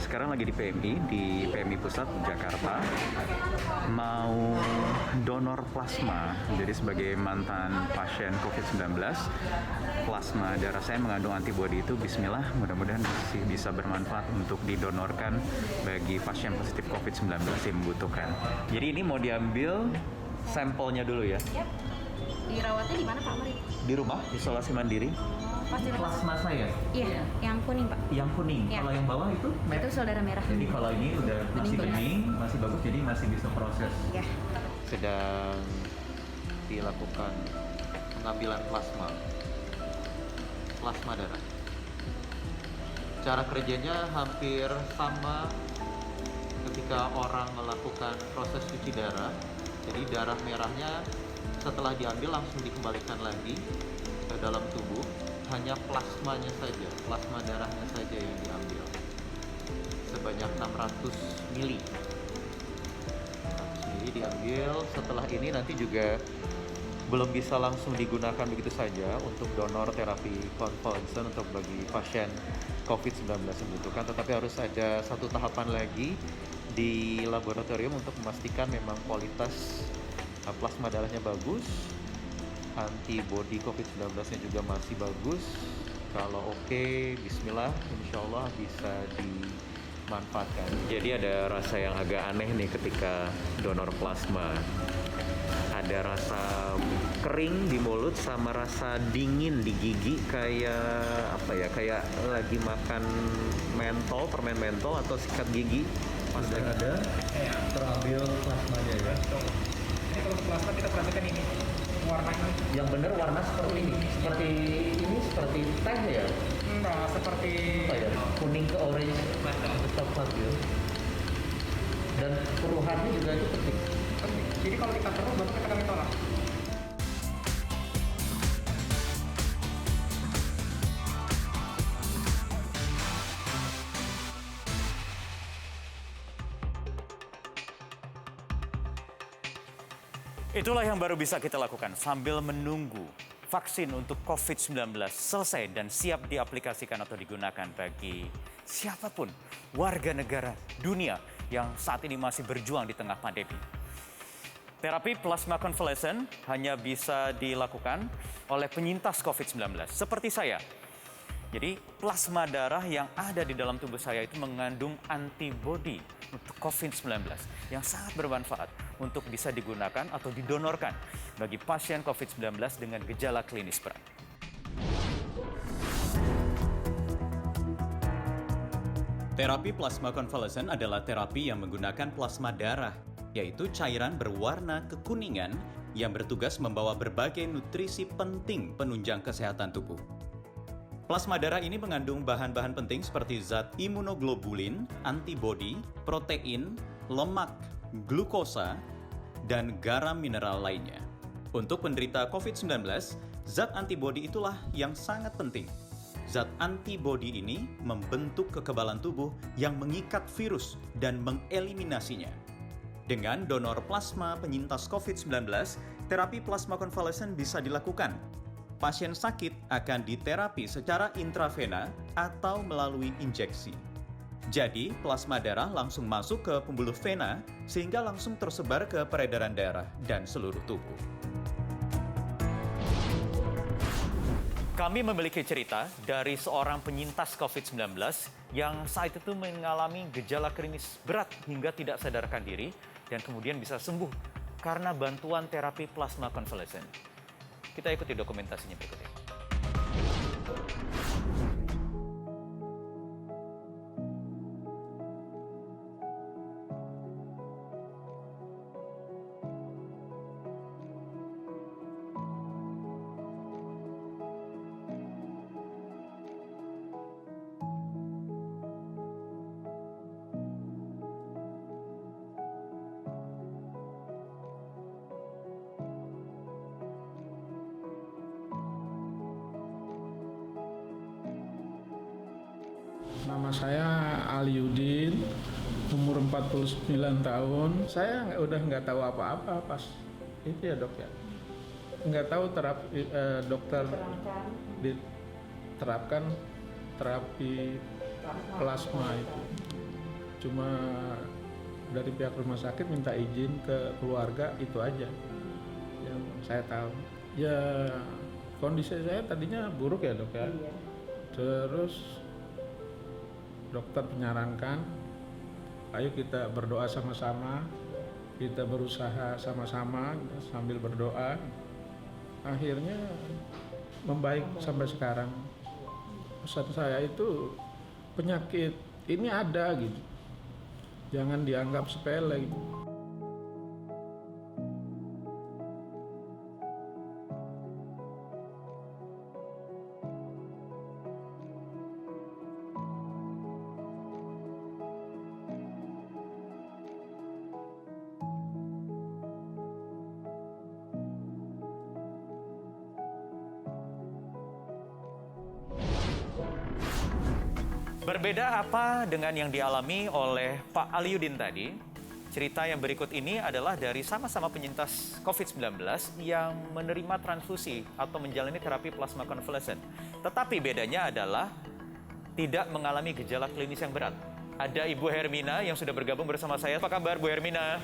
sekarang lagi di PMI Pusat Jakarta, mau donor plasma. Jadi sebagai mantan pasien COVID-19, plasma darah saya mengandung antibodi itu, bismillah, mudah-mudahan masih bisa bermanfaat untuk didonorkan bagi pasien positif COVID-19 yang membutuhkan. Jadi ini mau diambil sampelnya dulu ya? Yap. Dirawatnya di mana Pak Mari? Di rumah, isolasi mandiri. Pasti Plasma saya? Iya, yang kuning Pak. Yang kuning. Ya. Kalau yang bawah itu? Itu saudara merah. Jadi kalau ini udah masih Bening. bening, masih bagus, jadi masih bisa proses. Ya. Sedang dilakukan pengambilan plasma darah. Cara kerjanya hampir sama ketika orang melakukan proses cuci darah. Jadi darah merahnya setelah diambil langsung dikembalikan lagi ke dalam tubuh. Hanya plasmanya saja, plasma darahnya saja yang diambil sebanyak 600 mili. 600 mili diambil. Setelah ini nanti juga belum bisa langsung digunakan begitu saja untuk donor terapi konvalesen untuk bagi pasien COVID-19 yang membutuhkan, tetapi harus ada satu tahapan lagi di laboratorium untuk memastikan memang kualitas plasma darahnya bagus, antibodi COVID-19-nya juga masih bagus. Kalau oke, bismillah, insya Allah bisa dimanfaatkan. Jadi ada rasa yang agak aneh nih ketika donor plasma. Ada rasa kering di mulut sama rasa dingin di gigi, kayak apa ya? Kayak lagi makan mentol, permen mentol atau sikat gigi. Sudah ada terambil plasmanya ya. Ini kalau plasma kita perhatikan ini warnanya. Yang benar warna seperti ini, seperti teh ya. Enggak, seperti Apa ya? Kuning ke orange, coklat ya. Dan keruhannya juga itu penting. Jadi kalau kita keruh baru kita kami tolak. Itulah yang baru bisa kita lakukan sambil menunggu vaksin untuk COVID-19 selesai dan siap diaplikasikan atau digunakan bagi siapapun warga negara dunia yang saat ini masih berjuang di tengah pandemi. Terapi plasma konvalesen hanya bisa dilakukan oleh penyintas COVID-19 seperti saya. Jadi plasma darah yang ada di dalam tubuh saya itu mengandung antibodi untuk COVID-19 yang sangat bermanfaat untuk bisa digunakan atau didonorkan bagi pasien COVID-19 dengan gejala klinis berat. Terapi plasma konvalesen adalah terapi yang menggunakan plasma darah, yaitu cairan berwarna kekuningan yang bertugas membawa berbagai nutrisi penting penunjang kesehatan tubuh. Plasma darah ini mengandung bahan-bahan penting seperti zat imunoglobulin, antibodi, protein, lemak, glukosa, dan garam mineral lainnya. Untuk penderita COVID-19, zat antibodi itulah yang sangat penting. Zat antibodi ini membentuk kekebalan tubuh yang mengikat virus dan mengeliminasinya. Dengan donor plasma penyintas COVID-19, terapi plasma konvalesen bisa dilakukan. Pasien sakit akan diterapi secara intravena atau melalui injeksi. Jadi, plasma darah langsung masuk ke pembuluh vena sehingga langsung tersebar ke peredaran darah dan seluruh tubuh. Kami memiliki cerita dari seorang penyintas COVID-19 yang saat itu mengalami gejala klinis berat hingga tidak sadarkan diri dan kemudian bisa sembuh karena bantuan terapi plasma konvalesen. Kita ikuti dokumentasinya berikut ini. Nama saya Aliudin, umur 49 tahun. Saya udah nggak tahu apa-apa pas itu ya dok ya. Nggak tahu terapi dokter diterapkan terapi plasma itu. Cuma dari pihak rumah sakit minta izin ke keluarga, itu aja yang saya tahu. Ya kondisi saya tadinya buruk ya dok ya. Terus dokter menyarankan, ayo kita berdoa sama-sama, kita berusaha sama-sama sambil berdoa. Akhirnya membaik sampai sekarang. Pesan saya itu penyakit ini ada gitu. Jangan dianggap sepele gitu. Berbeda apa dengan yang dialami oleh Pak Aliudin tadi? Cerita yang berikut ini adalah dari sama-sama penyintas COVID-19 yang menerima transfusi atau menjalani terapi plasma konvalesen. Tetapi bedanya adalah tidak mengalami gejala klinis yang berat. Ada Ibu Hermina yang sudah bergabung bersama saya. Apa kabar Bu Hermina?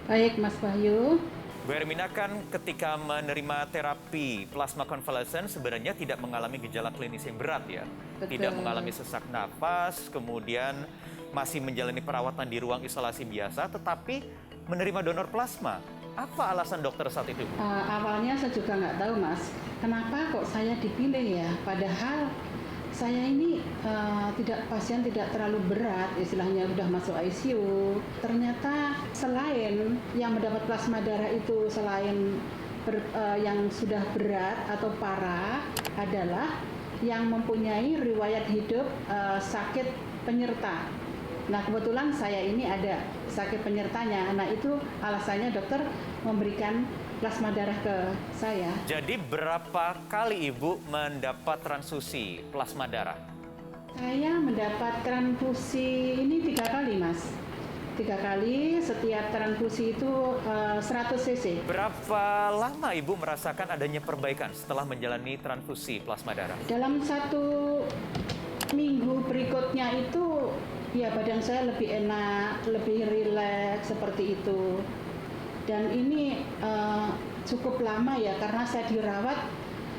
Baik Mas Wahyu. Bu Hermina kan ketika menerima terapi plasma konvalesen sebenarnya tidak mengalami gejala klinis yang berat ya. Betul. Tidak mengalami sesak napas, kemudian masih menjalani perawatan di ruang isolasi biasa, tetapi menerima donor plasma. Apa alasan dokter saat itu? Awalnya saya juga nggak tahu Mas, kenapa kok saya dipilih ya? Padahal saya ini pasien tidak terlalu berat, istilahnya udah masuk ICU. Ternyata selain yang mendapat plasma darah itu selain yang sudah berat atau parah adalah yang mempunyai riwayat hidup sakit penyerta. Nah kebetulan saya ini ada sakit penyertanya. Nah itu alasannya dokter memberikan plasma darah ke saya. Jadi berapa kali Ibu mendapat transfusi plasma darah? Saya mendapat transfusi ini 3 kali Mas. 3 kali, setiap transfusi itu 100 cc. Berapa lama Ibu merasakan adanya perbaikan setelah menjalani transfusi plasma darah? Dalam 1 minggu berikutnya itu ya badan saya lebih enak, lebih rileks seperti itu. Dan ini cukup lama ya karena saya dirawat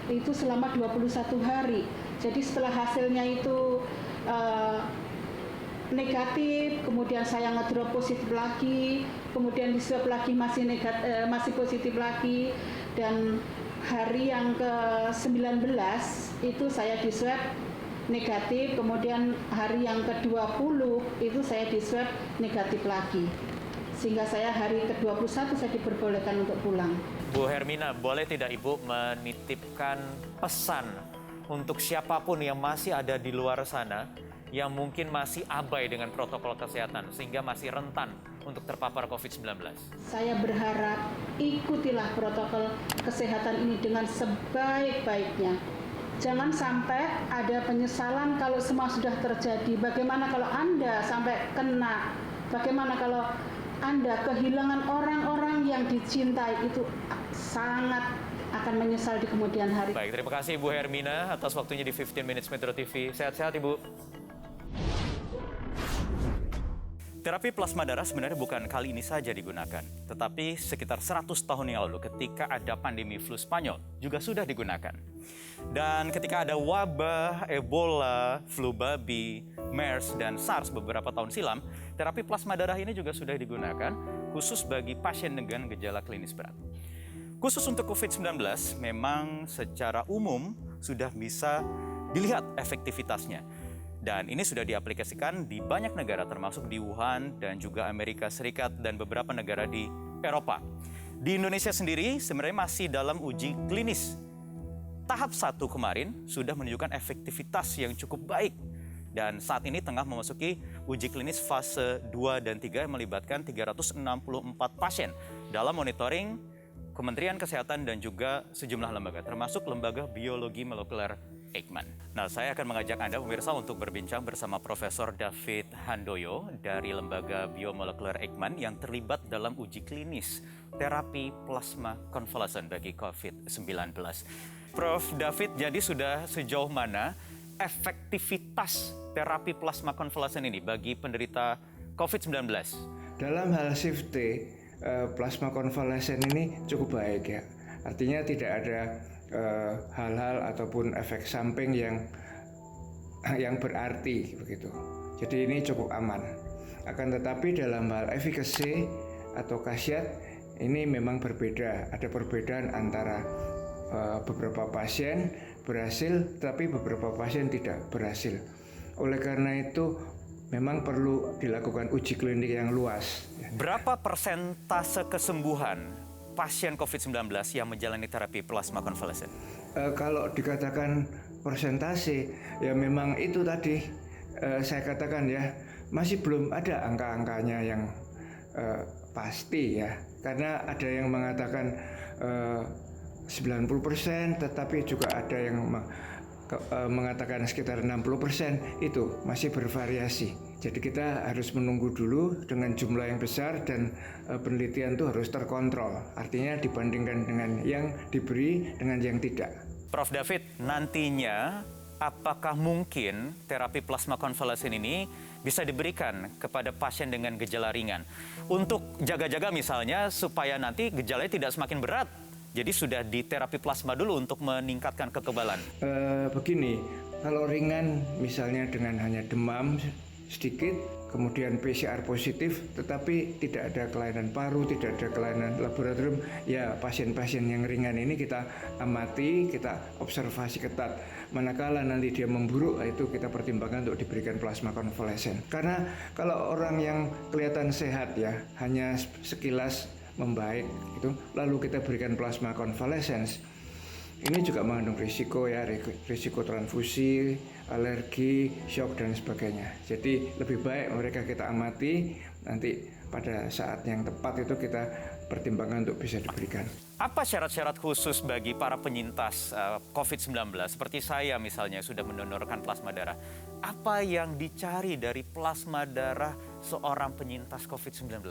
itu selama 21 hari. Jadi setelah hasilnya itu negatif, kemudian saya ngedrop positif lagi, kemudian di swab lagi masih positif lagi, dan hari yang ke-19 itu saya di swab negatif, kemudian hari yang ke-20 itu saya di swab negatif lagi. Sehingga saya hari ke-21 saya diperbolehkan untuk pulang. Bu Hermina, boleh tidak Ibu menitipkan pesan untuk siapapun yang masih ada di luar sana yang mungkin masih abai dengan protokol kesehatan sehingga masih rentan untuk terpapar COVID-19? Saya berharap ikutilah protokol kesehatan ini dengan sebaik-baiknya. Jangan sampai ada penyesalan kalau semua sudah terjadi. Bagaimana kalau Anda sampai kena? Bagaimana kalau Anda kehilangan orang-orang yang dicintai? Itu sangat akan menyesal di kemudian hari. Baik, terima kasih Ibu Hermina atas waktunya di 15 Minutes Metro TV. Sehat-sehat Ibu. Terapi plasma darah sebenarnya bukan kali ini saja digunakan, tetapi sekitar 100 tahun yang lalu ketika ada pandemi flu Spanyol juga sudah digunakan. Dan ketika ada wabah Ebola, flu babi, MERS, dan SARS beberapa tahun silam, terapi plasma darah ini juga sudah digunakan khusus bagi pasien dengan gejala klinis berat. Khusus untuk COVID-19, memang secara umum sudah bisa dilihat efektivitasnya. Dan ini sudah diaplikasikan di banyak negara termasuk di Wuhan dan juga Amerika Serikat dan beberapa negara di Eropa. Di Indonesia sendiri sebenarnya masih dalam uji klinis. Tahap 1 kemarin sudah menunjukkan efektivitas yang cukup baik. Dan saat ini tengah memasuki uji klinis fase 2 dan 3 yang melibatkan 364 pasien dalam monitoring Kementerian Kesehatan dan juga sejumlah lembaga, termasuk Lembaga Biologi Molekuler Eijkman. Nah, saya akan mengajak Anda pemirsa untuk berbincang bersama Profesor David Handoyo dari Lembaga Biomolekuler Eijkman yang terlibat dalam uji klinis terapi plasma konvalesen bagi COVID-19. Prof. David, jadi sudah sejauh mana efektivitas terapi plasma konvalesen ini bagi penderita COVID-19? Dalam hal safety, plasma konvalesen ini cukup baik ya. Artinya tidak ada hal-hal ataupun efek samping yang berarti begitu. Jadi ini cukup aman. Akan tetapi dalam hal efikasi atau khasiat ini memang berbeda. Ada perbedaan antara beberapa pasien berhasil, tapi beberapa pasien tidak berhasil. Oleh karena itu memang perlu dilakukan uji klinik yang luas. Berapa persentase kesembuhan pasien COVID-19 yang menjalani terapi plasma konvalesen? Kalau dikatakan persentase, ya memang itu tadi saya katakan ya, masih belum ada angka-angkanya yang pasti ya. Karena ada yang mengatakan 90%, tetapi juga ada yang mengatakan sekitar 60%, itu masih bervariasi. Jadi kita harus menunggu dulu dengan jumlah yang besar dan penelitian itu harus terkontrol. Artinya dibandingkan dengan yang diberi dengan yang tidak. Prof. David, nantinya apakah mungkin terapi plasma konvalesen ini bisa diberikan kepada pasien dengan gejala ringan? Untuk jaga-jaga misalnya supaya nanti gejalanya tidak semakin berat. Jadi sudah di terapi plasma dulu untuk meningkatkan kekebalan. Begini, kalau ringan misalnya dengan hanya demam sedikit, kemudian PCR positif, tetapi tidak ada kelainan paru, tidak ada kelainan laboratorium, ya pasien-pasien yang ringan ini kita amati, kita observasi ketat. Manakala nanti dia memburuk, itu kita pertimbangkan untuk diberikan plasma konvalesen. Karena kalau orang yang kelihatan sehat ya, hanya sekilas membaik itu, lalu kita berikan plasma konvalesens, ini juga mengandung risiko ya, risiko transfusi, alergi, shock dan sebagainya. Jadi lebih baik mereka kita amati, nanti pada saat yang tepat itu kita pertimbangkan untuk bisa diberikan. Apa syarat-syarat khusus bagi para penyintas COVID-19 seperti saya misalnya sudah mendonorkan plasma darah? Apa yang dicari dari plasma darah seorang penyintas COVID-19?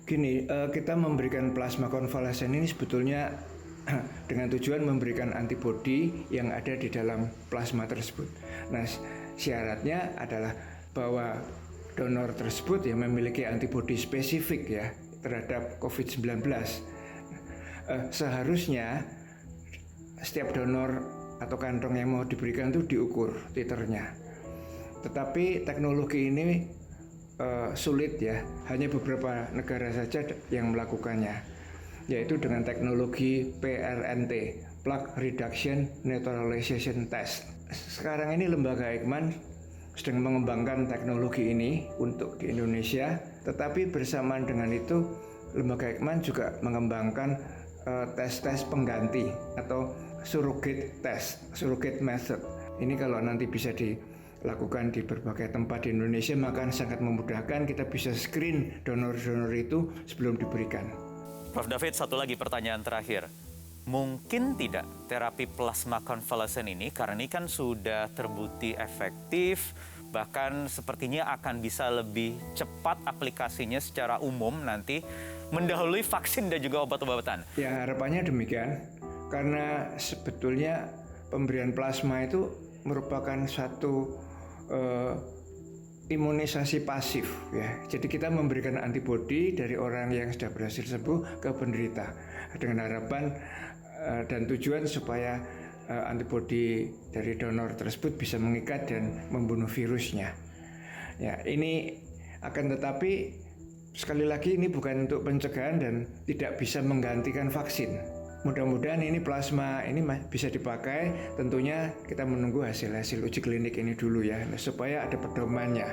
Gini, kita memberikan plasma konvalesen ini sebetulnya dengan tujuan memberikan antibodi yang ada di dalam plasma tersebut. Nah, syaratnya adalah bahwa donor tersebut yang memiliki antibodi spesifik ya terhadap COVID-19. Seharusnya setiap donor atau kantong yang mau diberikan itu diukur titernya. Tetapi teknologi ini sulit ya, hanya beberapa negara saja yang melakukannya, yaitu dengan teknologi PRNT, Plaque Reduction Neutralization Test. Sekarang ini lembaga Eijkman sedang mengembangkan teknologi ini untuk di Indonesia, tetapi bersamaan dengan itu lembaga Eijkman juga mengembangkan tes-tes pengganti atau surrogate test, surrogate method. Ini kalau nanti bisa dilakukan di berbagai tempat di Indonesia, maka sangat memudahkan, kita bisa screen donor-donor itu sebelum diberikan. Prof. David, satu lagi pertanyaan terakhir. Mungkin tidak terapi plasma konvalesen ini, karena ini kan sudah terbukti efektif, bahkan sepertinya akan bisa lebih cepat aplikasinya secara umum nanti, mendahului vaksin dan juga obat-obatan. Ya, harapannya demikian, karena sebetulnya pemberian plasma itu merupakan satu imunisasi pasif ya. Jadi kita memberikan antibodi dari orang yang sudah berhasil sembuh ke penderita dengan harapan dan tujuan supaya antibodi dari donor tersebut bisa mengikat dan membunuh virusnya. Ya, ini akan tetapi sekali lagi ini bukan untuk pencegahan dan tidak bisa menggantikan vaksin. Mudah-mudahan ini plasma ini bisa dipakai, tentunya kita menunggu hasil-hasil uji klinik ini dulu ya, supaya ada pedomannya,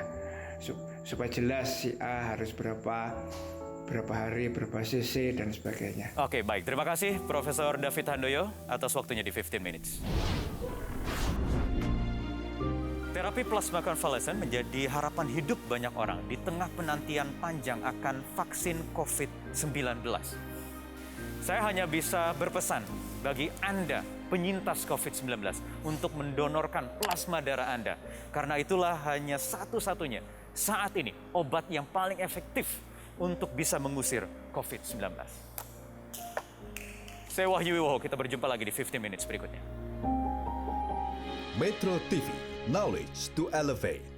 supaya jelas si A harus berapa hari, berapa cc dan sebagainya. Oke, baik. Terima kasih Profesor David Handoyo atas waktunya di 15 Minutes. Terapi plasma konvalesen menjadi harapan hidup banyak orang di tengah penantian panjang akan vaksin COVID-19. Saya hanya bisa berpesan bagi Anda penyintas COVID-19 untuk mendonorkan plasma darah Anda. Karena itulah hanya satu-satunya saat ini obat yang paling efektif untuk bisa mengusir COVID-19. Saya Wahyu Wiwoho, kita berjumpa lagi di 15 Minutes berikutnya. Metro TV, knowledge to elevate.